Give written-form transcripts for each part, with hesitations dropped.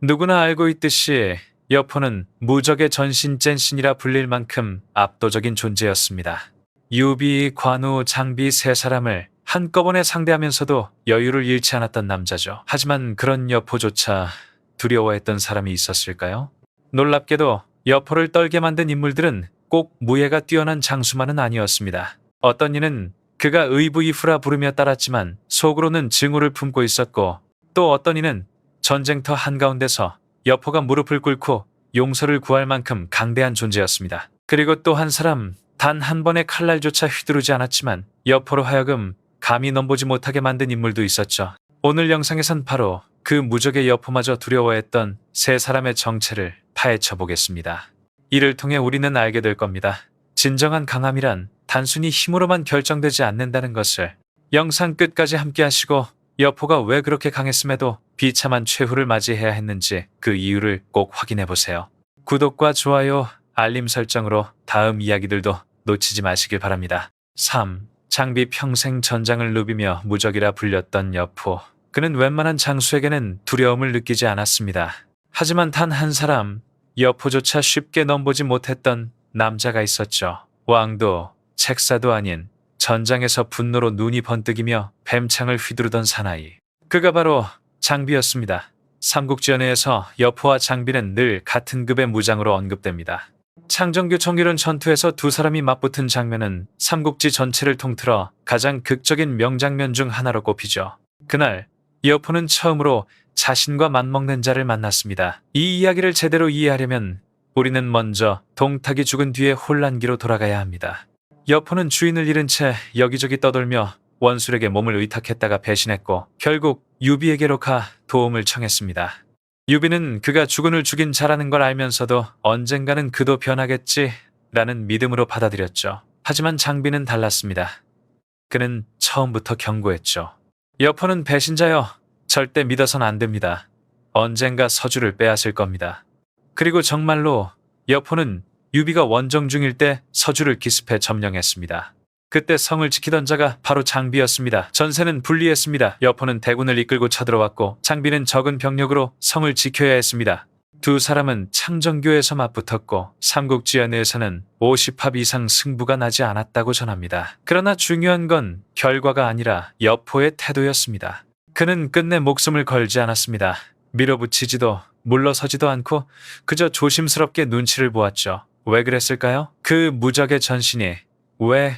누구나 알고 있듯이 여포는 무적의 전신젠신이라 불릴 만큼 압도적인 존재였습니다. 유비, 관우, 장비 세 사람을 한꺼번에 상대하면서도 여유를 잃지 않았던 남자죠. 하지만 그런 여포조차 두려워했던 사람이 있었을까요? 놀랍게도 여포를 떨게 만든 인물들은 꼭 무예가 뛰어난 장수만은 아니었습니다. 어떤 이는 그가 의부이후라 부르며 따랐지만 속으로는 증오를 품고 있었고, 또 어떤 이는 전쟁터 한가운데서 여포가 무릎을 꿇고 용서를 구할 만큼 강대한 존재였습니다. 그리고 또 한 사람, 단 한 번의 칼날조차 휘두르지 않았지만 여포로 하여금 감히 넘보지 못하게 만든 인물도 있었죠. 오늘 영상에선 바로 그 무적의 여포마저 두려워했던 세 사람의 정체를 파헤쳐 보겠습니다. 이를 통해 우리는 알게 될 겁니다. 진정한 강함이란 단순히 힘으로만 결정되지 않는다는 것을. 영상 끝까지 함께 하시고 여포가 왜 그렇게 강했음에도 비참한 최후를 맞이해야 했는지 그 이유를 꼭 확인해 보세요. 구독과 좋아요, 알림 설정으로 다음 이야기들도 놓치지 마시길 바랍니다. 3. 장비 평생 전장을 누비며 무적이라 불렸던 여포. 그는 웬만한 장수에게는 두려움을 느끼지 않았습니다. 하지만 단 한 사람, 여포조차 쉽게 넘보지 못했던 남자가 있었죠. 왕도 책사도 아닌 전장에서 분노로 눈이 번뜩이며 뱀창을 휘두르던 사나이. 그가 바로 장비였습니다. 삼국지연에서 여포와 장비는 늘 같은 급의 무장으로 언급됩니다. 창정교 청길원 전투에서 두 사람이 맞붙은 장면은 삼국지 전체를 통틀어 가장 극적인 명장면 중 하나로 꼽히죠. 그날 여포는 처음으로 자신과 맞먹는 자를 만났습니다. 이 이야기를 제대로 이해하려면 우리는 먼저 동탁이 죽은 뒤의 혼란기로 돌아가야 합니다. 여포는 주인을 잃은 채 여기저기 떠돌며 원술에게 몸을 의탁했다가 배신했고 결국 유비에게로 가 도움을 청했습니다. 유비는 그가 주군을 죽인 자라는 걸 알면서도 언젠가는 그도 변하겠지라는 믿음으로 받아들였죠. 하지만 장비는 달랐습니다. 그는 처음부터 경고했죠. 여포는 배신자여, 절대 믿어선 안 됩니다. 언젠가 서주를 빼앗을 겁니다. 그리고 정말로 여포는 유비가 원정 중일 때 서주를 기습해 점령했습니다. 그때 성을 지키던 자가 바로 장비였습니다. 전세는 분리했습니다. 여포는 대군을 이끌고 쳐들어왔고 장비는 적은 병력으로 성을 지켜야 했습니다. 두 사람은 창정교에서 맞붙었고 삼국지연에서는 50합 이상 승부가 나지 않았다고 전합니다. 그러나 중요한 건 결과가 아니라 여포의 태도였습니다. 그는 끝내 목숨을 걸지 않았습니다. 밀어붙이지도 물러서지도 않고 그저 조심스럽게 눈치를 보았죠. 왜 그랬을까요? 그 무적의 전신이 왜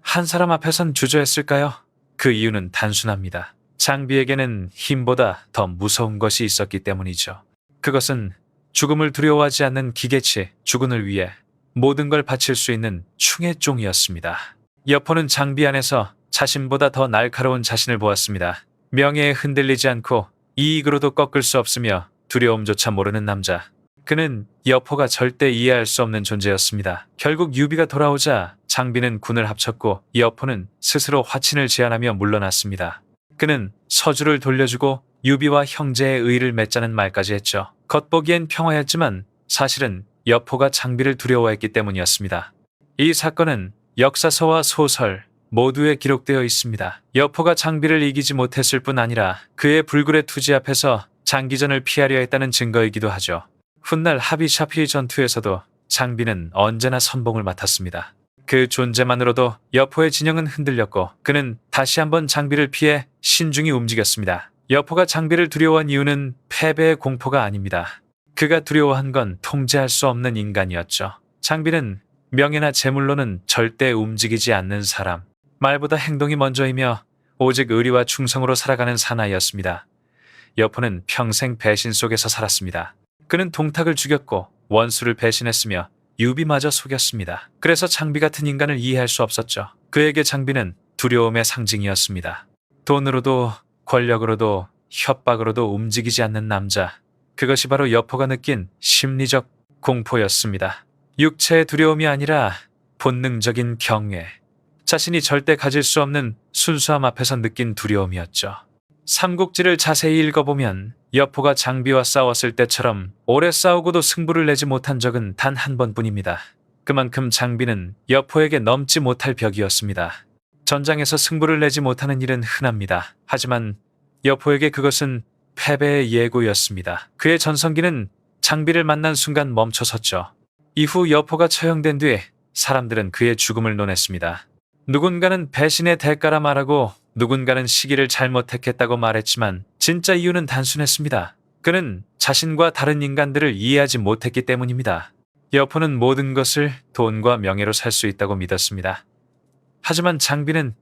한 사람 앞에선 주저했을까요? 그 이유는 단순합니다. 장비에게는 힘보다 더 무서운 것이 있었기 때문이죠. 그것은 죽음을 두려워하지 않는 기계치 주군을 위해 모든 걸 바칠 수 있는 충의 종이었습니다. 여포는 장비 안에서 자신보다 더 날카로운 자신을 보았습니다. 명예에 흔들리지 않고 이익으로도 꺾을 수 없으며 두려움조차 모르는 남자. 그는 여포가 절대 이해할 수 없는 존재였습니다. 결국 유비가 돌아오자 장비는 군을 합쳤고 여포는 스스로 화친을 제안하며 물러났습니다. 그는 서주를 돌려주고 유비와 형제의 의를 맺자는 말까지 했죠. 겉보기엔 평화였지만 사실은 여포가 장비를 두려워했기 때문이었습니다. 이 사건은 역사서와 소설 모두에 기록되어 있습니다. 여포가 장비를 이기지 못했을 뿐 아니라 그의 불굴의 투지 앞에서 장기전을 피하려 했다는 증거이기도 하죠. 훗날 하비샤피 전투에서도 장비는 언제나 선봉을 맡았습니다. 그 존재만으로도 여포의 진영은 흔들렸고 그는 다시 한번 장비를 피해 신중히 움직였습니다. 여포가 장비를 두려워한 이유는 패배의 공포가 아닙니다. 그가 두려워한 건 통제할 수 없는 인간이었죠. 장비는 명예나 재물로는 절대 움직이지 않는 사람, 말보다 행동이 먼저이며 오직 의리와 충성으로 살아가는 사나이였습니다. 여포는 평생 배신 속에서 살았습니다. 그는 동탁을 죽였고 원수를 배신했으며 유비마저 속였습니다. 그래서 장비 같은 인간을 이해할 수 없었죠. 그에게 장비는 두려움의 상징이었습니다. 돈으로도 권력으로도 협박으로도 움직이지 않는 남자. 그것이 바로 여포가 느낀 심리적 공포였습니다. 육체의 두려움이 아니라 본능적인 경외. 자신이 절대 가질 수 없는 순수함 앞에서 느낀 두려움이었죠. 삼국지를 자세히 읽어보면 여포가 장비와 싸웠을 때처럼 오래 싸우고도 승부를 내지 못한 적은 단 한 번뿐입니다. 그만큼 장비는 여포에게 넘지 못할 벽이었습니다. 전장에서 승부를 내지 못하는 일은 흔합니다. 하지만 여포에게 그것은 패배의 예고였습니다. 그의 전성기는 장비를 만난 순간 멈춰섰죠. 이후 여포가 처형된 뒤 사람들은 그의 죽음을 논했습니다. 누군가는 배신의 대가라 말하고 누군가는 시기를 잘못 택했다고 말했지만 진짜 이유는 단순했습니다. 그는 자신과 다른 인간들을 이해하지 못했기 때문입니다. 여포는 모든 것을 돈과 명예로 살 수 있다고 믿었습니다. 하지만 장비는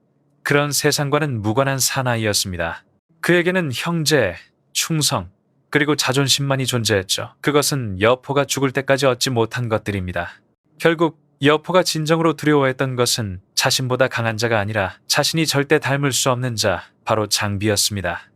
그런 세상과는 무관한 사나이였습니다. 그에게는 형제, 충성, 그리고 자존심만이 존재했죠. 그것은 여포가 죽을 때까지 얻지 못한 것들입니다. 결국 여포가 진정으로 두려워했던 것은 자신보다 강한 자가 아니라 자신이 절대 닮을 수 없는 자, 바로 장비였습니다.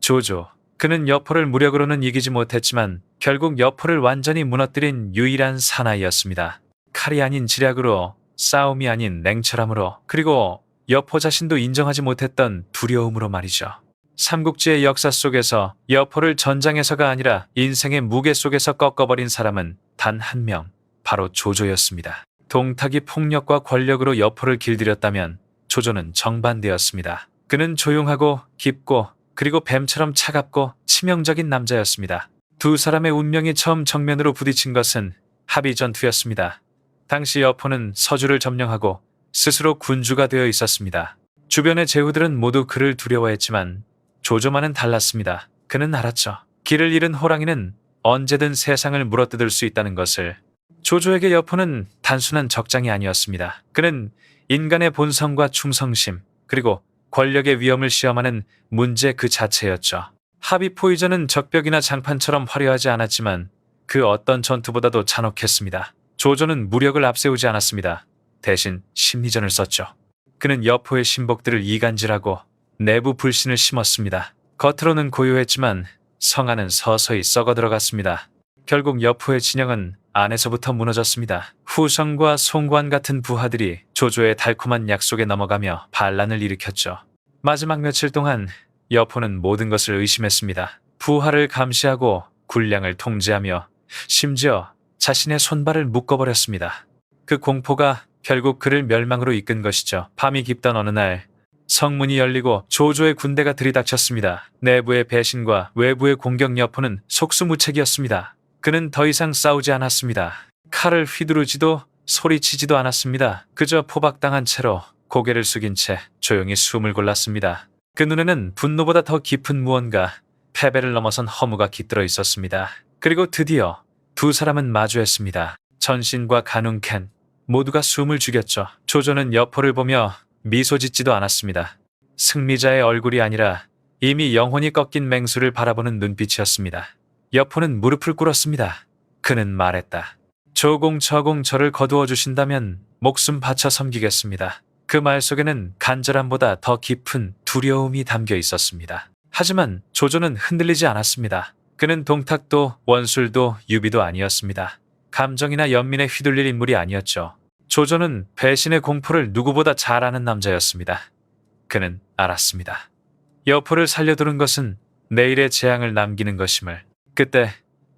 조조. 그는 여포를 무력으로는 이기지 못했지만 결국 여포를 완전히 무너뜨린 유일한 사나이였습니다. 칼이 아닌 지략으로, 싸움이 아닌 냉철함으로, 그리고 여포 자신도 인정하지 못했던 두려움으로 말이죠. 삼국지의 역사 속에서 여포를 전장에서가 아니라 인생의 무게 속에서 꺾어버린 사람은 단 한 명, 바로 조조였습니다. 동탁이 폭력과 권력으로 여포를 길들였다면 조조는 정반대였습니다. 그는 조용하고 깊고 그리고 뱀처럼 차갑고 치명적인 남자였습니다. 두 사람의 운명이 처음 정면으로 부딪힌 것은 합의 전투였습니다. 당시 여포는 서주를 점령하고 스스로 군주가 되어 있었습니다. 주변의 제후들은 모두 그를 두려워했지만 조조만은 달랐습니다. 그는 알았죠. 길을 잃은 호랑이는 언제든 세상을 물어뜯을 수 있다는 것을. 조조에게 여포는 단순한 적장이 아니었습니다. 그는 인간의 본성과 충성심, 그리고 권력의 위험을 시험하는 문제 그 자체였죠. 하비 포이전은 적벽이나 장판처럼 화려하지 않았지만 그 어떤 전투보다도 잔혹했습니다. 조조는 무력을 앞세우지 않았습니다. 대신 심리전을 썼죠. 그는 여포의 신복들을 이간질하고 내부 불신을 심었습니다. 겉으로는 고요했지만 성 안은 서서히 썩어들어갔습니다. 결국 여포의 진영은 안에서부터 무너졌습니다. 후성과 송관 같은 부하들이 조조의 달콤한 약속에 넘어가며 반란을 일으켰죠. 마지막 며칠 동안 여포는 모든 것을 의심했습니다. 부하를 감시하고 군량을 통제하며 심지어 자신의 손발을 묶어버렸습니다. 그 공포가 결국 그를 멸망으로 이끈 것이죠. 밤이 깊던 어느 날 성문이 열리고 조조의 군대가 들이닥쳤습니다. 내부의 배신과 외부의 공격 여포는 속수무책이었습니다. 그는 더 이상 싸우지 않았습니다. 칼을 휘두르지도 소리치지도 않았습니다. 그저 포박당한 채로 고개를 숙인 채 조용히 숨을 골랐습니다. 그 눈에는 분노보다 더 깊은 무언가, 패배를 넘어선 허무가 깃들어 있었습니다. 그리고 드디어 두 사람은 마주했습니다. 전신과 가눈캔 모두가 숨을 죽였죠. 조조는 여포를 보며 미소 짓지도 않았습니다. 승리자의 얼굴이 아니라 이미 영혼이 꺾인 맹수를 바라보는 눈빛이었습니다. 여포는 무릎을 꿇었습니다. 그는 말했다. 조공 저공 저를 거두어 주신다면 목숨 바쳐 섬기겠습니다. 그 말 속에는 간절함보다 더 깊은 두려움이 담겨 있었습니다. 하지만 조조는 흔들리지 않았습니다. 그는 동탁도 원술도 유비도 아니었습니다. 감정이나 연민에 휘둘릴 인물이 아니었죠. 조조는 배신의 공포를 누구보다 잘 아는 남자였습니다. 그는 알았습니다. 여포를 살려두는 것은 내일의 재앙을 남기는 것임을. 그때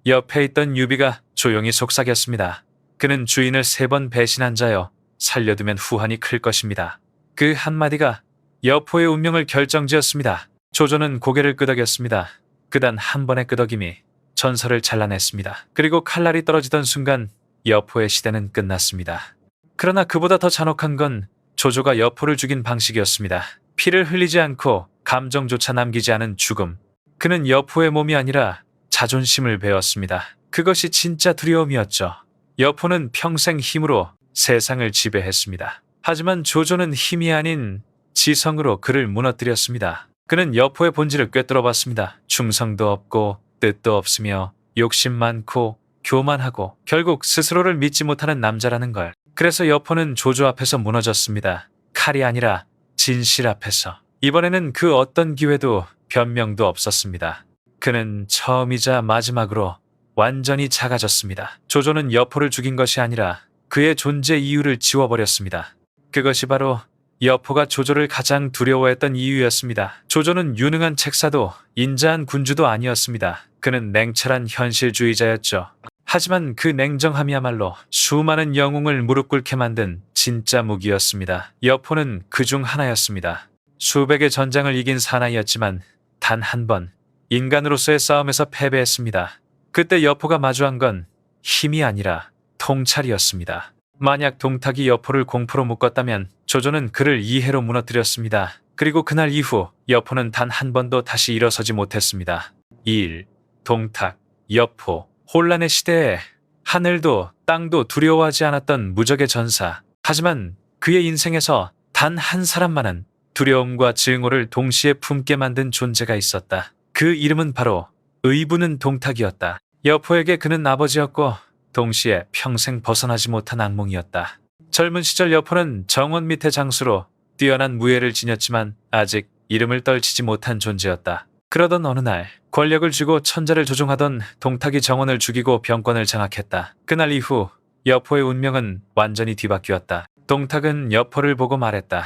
옆에 있던 유비가 조용히 속삭였습니다. 그는 주인을 3번 배신한 자여 살려두면 후환이 클 것입니다. 그 한마디가 여포의 운명을 결정지었습니다. 조조는 고개를 끄덕였습니다. 그단 한 번의 끄덕임이 전설을 잘라냈습니다. 그리고 칼날이 떨어지던 순간 여포의 시대는 끝났습니다. 그러나 그보다 더 잔혹한 건 조조가 여포를 죽인 방식이었습니다. 피를 흘리지 않고 감정조차 남기지 않은 죽음. 그는 여포의 몸이 아니라 자존심을 베었습니다. 그것이 진짜 두려움이었죠. 여포는 평생 힘으로 세상을 지배했습니다. 하지만 조조는 힘이 아닌 지성으로 그를 무너뜨렸습니다. 그는 여포의 본질을 꿰뚫어봤습니다. 충성도 없고 뜻도 없으며 욕심 많고 교만하고 결국 스스로를 믿지 못하는 남자라는 걸. 그래서 여포는 조조 앞에서 무너졌습니다. 칼이 아니라 진실 앞에서. 이번에는 그 어떤 기회도 변명도 없었습니다. 그는 처음이자 마지막으로 완전히 작아졌습니다. 조조는 여포를 죽인 것이 아니라 그의 존재 이유를 지워버렸습니다. 그것이 바로 여포가 조조를 가장 두려워했던 이유였습니다. 조조는 유능한 책사도 인자한 군주도 아니었습니다. 그는 냉철한 현실주의자였죠. 하지만 그 냉정함이야말로 수많은 영웅을 무릎 꿇게 만든 진짜 무기였습니다. 여포는 그 중 하나였습니다. 수백의 전장을 이긴 사나이였지만 단 한 번 인간으로서의 싸움에서 패배했습니다. 그때 여포가 마주한 건 힘이 아니라 통찰이었습니다. 만약 동탁이 여포를 공포로 묶었다면 조조는 그를 이해로 무너뜨렸습니다. 그리고 그날 이후 여포는 단 한 번도 다시 일어서지 못했습니다. 1. 동탁, 여포, 혼란의 시대에 하늘도 땅도 두려워하지 않았던 무적의 전사. 하지만 그의 인생에서 단 한 사람만은 두려움과 증오를 동시에 품게 만든 존재가 있었다. 그 이름은 바로 의부는 동탁이었다. 여포에게 그는 아버지였고 동시에 평생 벗어나지 못한 악몽이었다. 젊은 시절 여포는 정원 밑의 장수로 뛰어난 무예를 지녔지만 아직 이름을 떨치지 못한 존재였다. 그러던 어느 날 권력을 쥐고 천자를 조종하던 동탁이 정원을 죽이고 병권을 장악했다. 그날 이후 여포의 운명은 완전히 뒤바뀌었다. 동탁은 여포를 보고 말했다.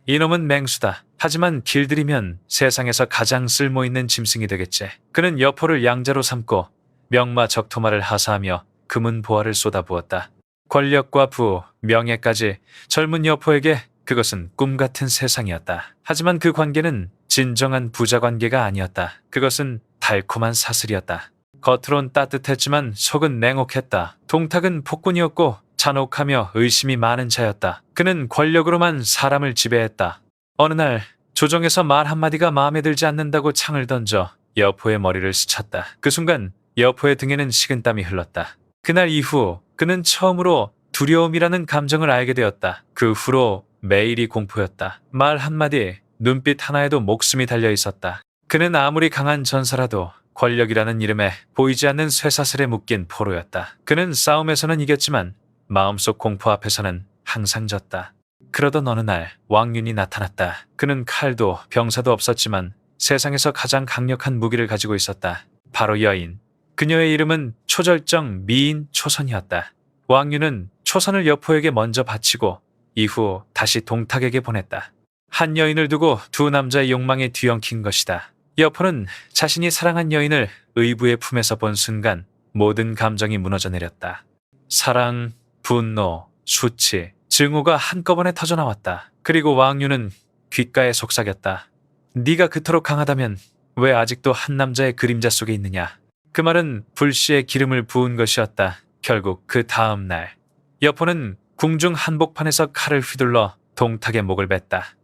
이놈은 맹수다. 하지만 길들이면 세상에서 가장 쓸모있는 짐승이 되겠지. 그는 여포를 양자로 삼고 명마 적토마를 하사하며 금은 보화를 쏟아부었다. 권력과 부, 명예까지 젊은 여포에게 그것은 꿈같은 세상이었다. 하지만 그 관계는 진정한 부자 관계가 아니었다. 그것은 달콤한 사슬이었다. 겉으론 따뜻했지만 속은 냉혹했다. 동탁은 폭군이었고 잔혹하며 의심이 많은 자였다. 그는 권력으로만 사람을 지배했다. 어느 날 조정에서 말 한마디가 마음에 들지 않는다고 창을 던져 여포의 머리를 스쳤다. 그 순간 여포의 등에는 식은땀이 흘렀다. 그날 이후 그는 처음으로 두려움이라는 감정을 알게 되었다. 그 후로 매일이 공포였다. 말 한마디, 눈빛 하나에도 목숨이 달려 있었다. 그는 아무리 강한 전사라도 권력이라는 이름에 보이지 않는 쇠사슬에 묶인 포로였다. 그는 싸움에서는 이겼지만 마음속 공포 앞에서는 항상 졌다. 그러던 어느 날 왕윤이 나타났다. 그는 칼도 병사도 없었지만 세상에서 가장 강력한 무기를 가지고 있었다. 바로 여인. 그녀의 이름은 초절정 미인 초선이었다. 왕윤은 초선을 여포에게 먼저 바치고 이후 다시 동탁에게 보냈다. 한 여인을 두고 두 남자의 욕망에 뒤엉킨 것이다. 여포는 자신이 사랑한 여인을 의부의 품에서 본 순간 모든 감정이 무너져 내렸다. 사랑, 분노, 수치, 증오가 한꺼번에 터져나왔다. 그리고 왕윤은 귓가에 속삭였다. 네가 그토록 강하다면 왜 아직도 한 남자의 그림자 속에 있느냐. 그 말은 불씨에 기름을 부은 것이었다. 결국 그 다음 날 여포는 궁중 한복판에서 칼을 휘둘러 동탁의 목을 뱉다.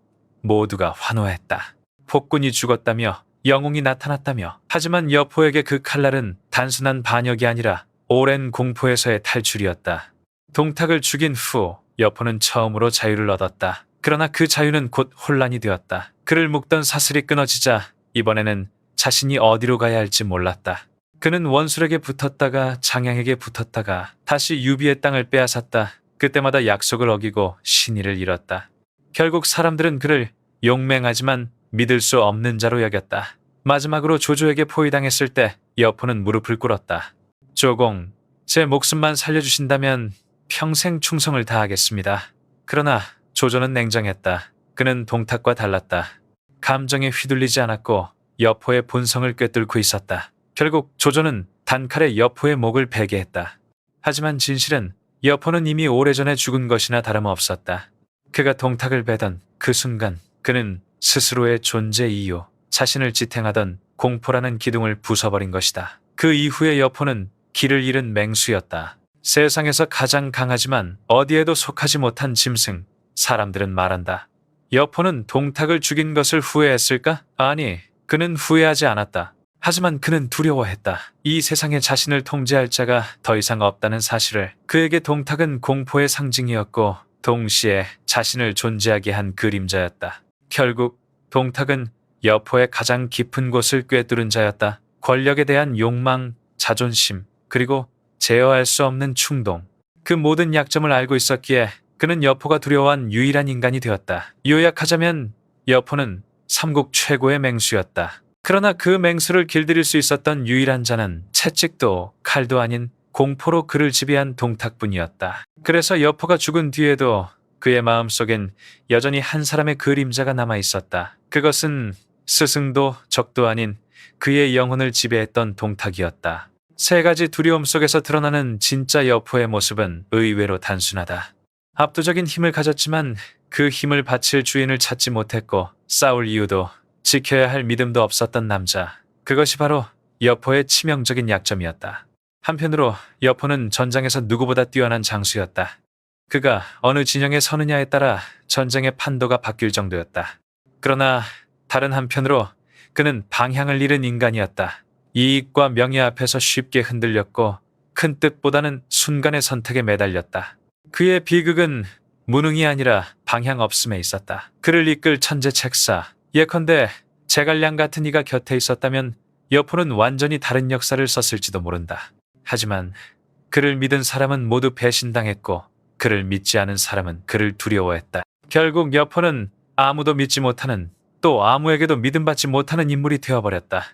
모두가 환호했다. 폭군이 죽었다며 영웅이 나타났다며. 하지만 여포에게 그 칼날은 단순한 반역이 아니라 오랜 공포에서의 탈출이었다. 동탁을 죽인 후 여포는 처음으로 자유를 얻었다. 그러나 그 자유는 곧 혼란이 되었다. 그를 묶던 사슬이 끊어지자 이번에는 자신이 어디로 가야 할지 몰랐다. 그는 원술에게 붙었다가 장양에게 붙었다가 다시 유비의 땅을 빼앗았다. 그때마다 약속을 어기고 신의를 잃었다. 결국 사람들은 그를 용맹하지만 믿을 수 없는 자로 여겼다. 마지막으로 조조에게 포위당했을 때 여포는 무릎을 꿇었다. 조공, 제 목숨만 살려주신다면 평생 충성을 다하겠습니다. 그러나 조조는 냉정했다. 그는 동탁과 달랐다. 감정에 휘둘리지 않았고 여포의 본성을 꿰뚫고 있었다. 결국 조조는 단칼에 여포의 목을 베게 했다. 하지만 진실은 여포는 이미 오래전에 죽은 것이나 다름없었다. 그가 동탁을 베던 그 순간 그는 스스로의 존재 이유, 자신을 지탱하던 공포라는 기둥을 부숴버린 것이다. 그 이후에 여포는 길을 잃은 맹수였다. 세상에서 가장 강하지만 어디에도 속하지 못한 짐승. 사람들은 말한다. 여포는 동탁을 죽인 것을 후회했을까? 아니, 그는 후회하지 않았다. 하지만 그는 두려워했다. 이 세상에 자신을 통제할 자가 더 이상 없다는 사실을. 그에게 동탁은 공포의 상징이었고 동시에 자신을 존재하게 한 그림자였다. 결국 동탁은 여포의 가장 깊은 곳을 꿰뚫은 자였다. 권력에 대한 욕망, 자존심, 그리고 제어할 수 없는 충동. 그 모든 약점을 알고 있었기에 그는 여포가 두려워한 유일한 인간이 되었다. 요약하자면 여포는 삼국 최고의 맹수였다. 그러나 그 맹수를 길들일 수 있었던 유일한 자는 채찍도 칼도 아닌 공포로 그를 지배한 동탁뿐이었다. 그래서 여포가 죽은 뒤에도 그의 마음속엔 여전히 한 사람의 그림자가 남아 있었다. 그것은 스승도 적도 아닌 그의 영혼을 지배했던 동탁이었다. 세 가지 두려움 속에서 드러나는 진짜 여포의 모습은 의외로 단순하다. 압도적인 힘을 가졌지만 그 힘을 바칠 주인을 찾지 못했고 싸울 이유도 지켜야 할 믿음도 없었던 남자. 그것이 바로 여포의 치명적인 약점이었다. 한편으로 여포는 전장에서 누구보다 뛰어난 장수였다. 그가 어느 진영에 서느냐에 따라 전쟁의 판도가 바뀔 정도였다. 그러나 다른 한편으로 그는 방향을 잃은 인간이었다. 이익과 명예 앞에서 쉽게 흔들렸고 큰 뜻보다는 순간의 선택에 매달렸다. 그의 비극은 무능이 아니라 방향 없음에 있었다. 그를 이끌 천재 책사, 예컨대 제갈량 같은 이가 곁에 있었다면 여포는 완전히 다른 역사를 썼을지도 모른다. 하지만 그를 믿은 사람은 모두 배신당했고 그를 믿지 않은 사람은 그를 두려워했다. 결국 여포는 아무도 믿지 못하는, 또 아무에게도 믿음받지 못하는 인물이 되어버렸다.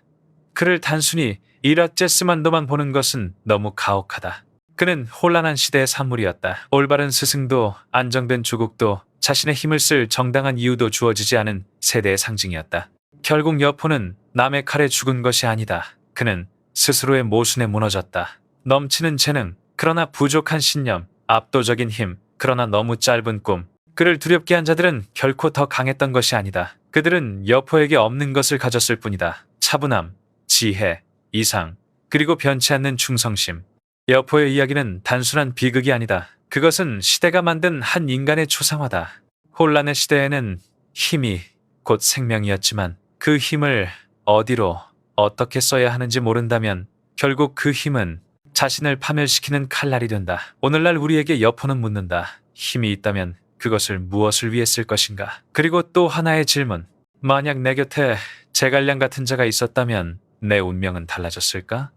그를 단순히 이라제스만도만 보는 것은 너무 가혹하다. 그는 혼란한 시대의 산물이었다. 올바른 스승도 안정된 조국도 자신의 힘을 쓸 정당한 이유도 주어지지 않은 세대의 상징이었다. 결국 여포는 남의 칼에 죽은 것이 아니다. 그는 스스로의 모순에 무너졌다. 넘치는 재능, 그러나 부족한 신념, 압도적인 힘, 그러나 너무 짧은 꿈. 그를 두렵게 한 자들은 결코 더 강했던 것이 아니다. 그들은 여포에게 없는 것을 가졌을 뿐이다. 차분함, 지혜, 이상, 그리고 변치 않는 충성심. 여포의 이야기는 단순한 비극이 아니다. 그것은 시대가 만든 한 인간의 초상화다. 혼란의 시대에는 힘이 곧 생명이었지만 그 힘을 어디로 어떻게 써야 하는지 모른다면 결국 그 힘은 자신을 파멸시키는 칼날이 된다. 오늘날 우리에게 여포는 묻는다. 힘이 있다면 그것을 무엇을 위해 쓸 것인가? 그리고 또 하나의 질문. 만약 내 곁에 제갈량 같은 자가 있었다면 내 운명은 달라졌을까?